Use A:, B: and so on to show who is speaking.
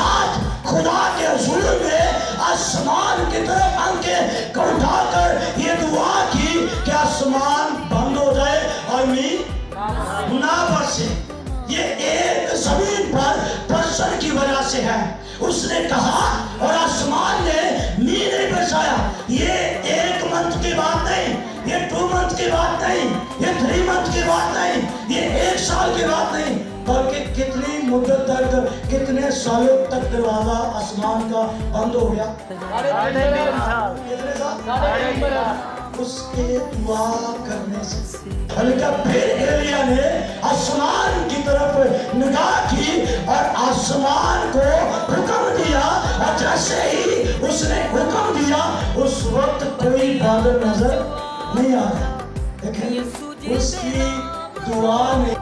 A: हजरात खुदा के हुजूर में आसमान की तरफ आंखें को उठाकर ये दुआ की कि आसमान बंद हो जाए और मींह ना बरसे। ये एक जमीन पर बरसने की वजह से है। उसने कहा और आसमान ने मींह नहीं बरसाया। ये 1 मंथ की बात नहीं, ये 2 मंथ की बात नहीं, ये 3 मंथ की बात नहीं, ये 1 साल की बात नहीं, बल्कि कितनी मुद्दत तक, कितने सालों तक दरवाजा आसमान का बंद हो गया। कितने साल? उसके दुआ करने से। बल्कि फिर एलिया ने आसमान की तरफ निगाह की और आसमान को हुक्म दिया, और जैसे ही उसने हुक्म दिया उस वक्त कोई बादल नजर नहीं आ रहा। लेकिन उसकी दुआ ने